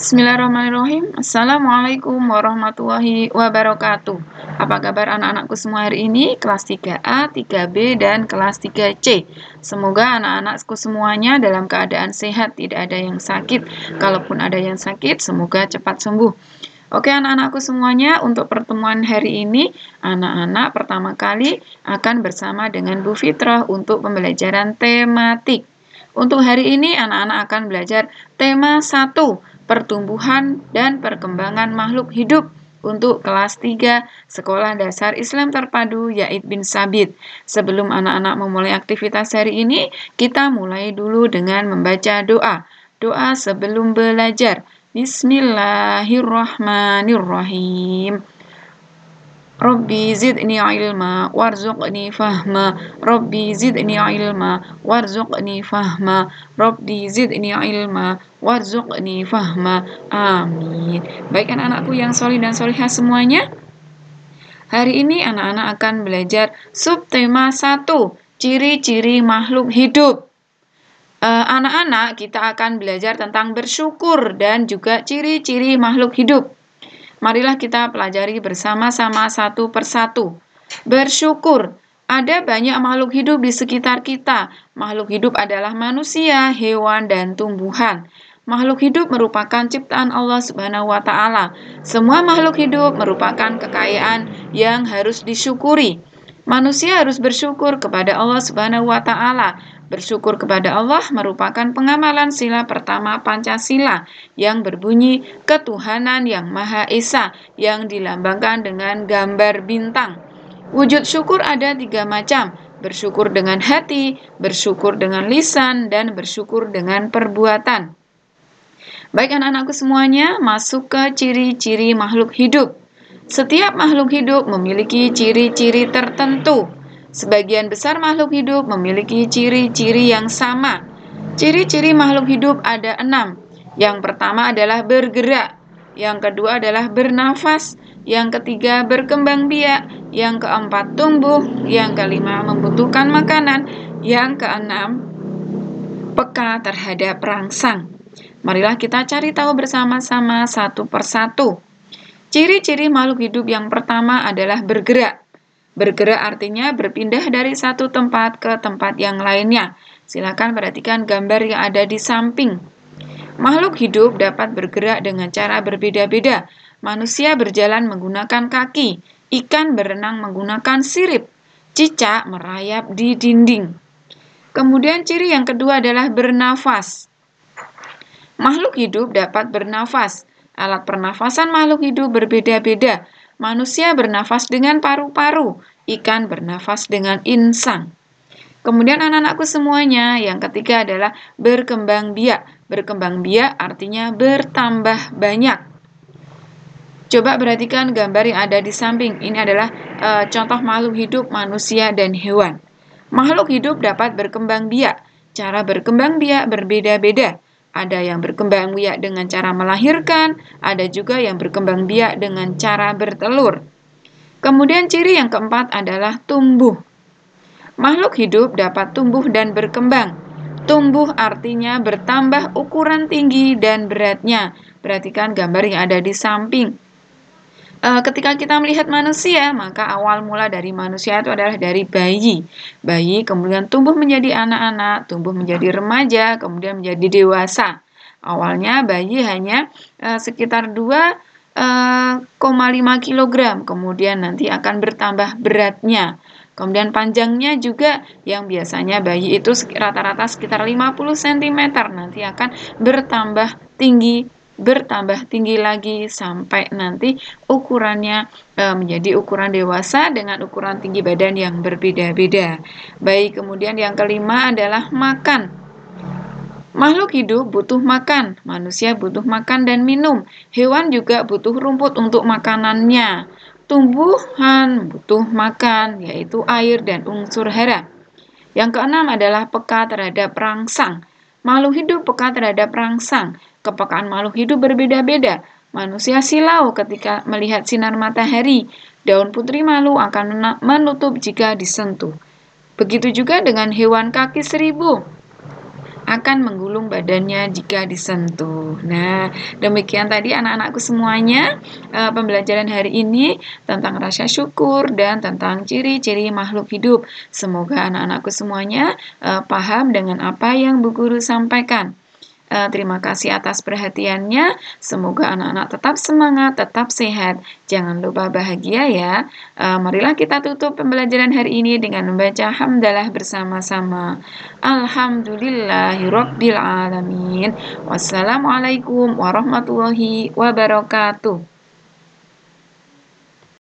Bismillahirrahmanirrahim. Assalamualaikum warahmatullahi wabarakatuh. Apa kabar anak-anakku semua hari ini? Kelas 3A, 3B, dan kelas 3C. Semoga anak-anakku semuanya dalam keadaan sehat, tidak ada yang sakit. Kalaupun ada yang sakit, semoga cepat sembuh. Oke anak-anakku semuanya, untuk pertemuan hari ini, anak-anak pertama kali akan bersama dengan Bu Fitrah untuk pembelajaran tematik. Untuk hari ini, anak-anak akan belajar tema 1, pertumbuhan dan perkembangan makhluk hidup untuk kelas 3 Sekolah Dasar Islam Terpadu Yaid bin Sabit. Sebelum anak-anak memulai aktivitas hari ini, kita mulai dulu dengan membaca doa. Doa sebelum belajar. Bismillahirrahmanirrahim. Rabbi zidni ilma warzuqni fahma. Rabbi zidni ilma warzuqni fahma. Rabbi zidni ilma warzuqni fahma. Amin. Baik anak-anakku yang solih dan solihah semuanya, hari ini anak-anak akan belajar subtema 1, ciri-ciri makhluk hidup. Anak-anak, kita akan belajar tentang bersyukur dan juga ciri-ciri makhluk hidup. Marilah kita pelajari bersama-sama satu persatu. Bersyukur. Ada banyak makhluk hidup di sekitar kita. Makhluk hidup adalah manusia, hewan, dan tumbuhan. Makhluk hidup merupakan ciptaan Allah Subhanahu wa Ta'ala. Semua makhluk hidup merupakan kekayaan yang harus disyukuri. Manusia harus bersyukur kepada Allah Subhanahu wa Ta'ala. Bersyukur kepada Allah merupakan pengamalan sila pertama Pancasila yang berbunyi ketuhanan yang Maha Esa yang dilambangkan dengan gambar bintang. Wujud syukur ada 3 macam, bersyukur dengan hati, bersyukur dengan lisan, dan bersyukur dengan perbuatan. Baik anak-anakku semuanya, masuk ke ciri-ciri makhluk hidup. Setiap makhluk hidup memiliki ciri-ciri tertentu. Sebagian besar makhluk hidup memiliki ciri-ciri yang sama. Ciri-ciri makhluk hidup ada 6. Yang pertama adalah bergerak. Yang kedua adalah bernafas. Yang ketiga berkembang biak. Yang keempat tumbuh. Yang kelima membutuhkan makanan. Yang keenam peka terhadap rangsang. Marilah kita cari tahu bersama-sama satu persatu. Ciri-ciri makhluk hidup yang pertama adalah bergerak. Bergerak artinya berpindah dari satu tempat ke tempat yang lainnya. Silakan perhatikan gambar yang ada di samping. Makhluk hidup dapat bergerak dengan cara berbeda-beda. Manusia berjalan menggunakan kaki, ikan berenang menggunakan sirip, cicak merayap di dinding. Kemudian ciri yang kedua adalah bernafas. Makhluk hidup dapat bernafas. Alat pernafasan makhluk hidup berbeda-beda. Manusia bernafas dengan paru-paru, ikan bernafas dengan insang. Kemudian anak-anakku semuanya, yang ketiga adalah berkembang biak. Berkembang biak artinya bertambah banyak. Coba perhatikan gambar yang ada di samping. Ini adalah contoh makhluk hidup manusia dan hewan. Makhluk hidup dapat berkembang biak. Cara berkembang biak berbeda-beda. Ada yang berkembang biak dengan cara melahirkan, ada juga yang berkembang biak dengan cara bertelur. Kemudian ciri yang keempat adalah tumbuh. Makhluk hidup dapat tumbuh dan berkembang. Tumbuh artinya bertambah ukuran tinggi dan beratnya. Perhatikan gambar yang ada di samping. Ketika kita melihat manusia, maka awal mula dari manusia itu adalah dari bayi. Bayi kemudian tumbuh menjadi anak-anak, tumbuh menjadi remaja, kemudian menjadi dewasa. Awalnya bayi hanya sekitar 2,5 kg, kemudian nanti akan bertambah beratnya. Kemudian panjangnya juga yang biasanya bayi itu rata-rata sekitar 50 cm, nanti akan bertambah tinggi lagi sampai nanti ukurannya menjadi ukuran dewasa dengan ukuran tinggi badan yang berbeda-beda. Baik, kemudian yang kelima adalah makan. Makhluk hidup butuh makan, manusia butuh makan dan minum. Hewan juga butuh rumput untuk makanannya. Tumbuhan butuh makan, yaitu air dan unsur hara. Yang keenam adalah peka terhadap rangsang. Makhluk hidup peka terhadap rangsang. Kepekaan makhluk hidup berbeda-beda. Manusia silau ketika melihat sinar matahari. Daun putri malu akan menutup jika disentuh. Begitu juga dengan hewan kaki 1000. akan menggulung badannya jika disentuh. Nah, demikian tadi anak-anakku semuanya, pembelajaran hari ini tentang rasa syukur dan tentang ciri-ciri makhluk hidup. Semoga anak-anakku semuanya paham dengan apa yang Bu Guru sampaikan. Terima kasih atas perhatiannya. Semoga anak-anak tetap semangat, tetap sehat. Jangan lupa bahagia ya. Marilah kita tutup pembelajaran hari ini dengan membaca hamdalah bersama-sama. Alhamdulillahirabbil alamin. Wassalamualaikum warahmatullahi wabarakatuh.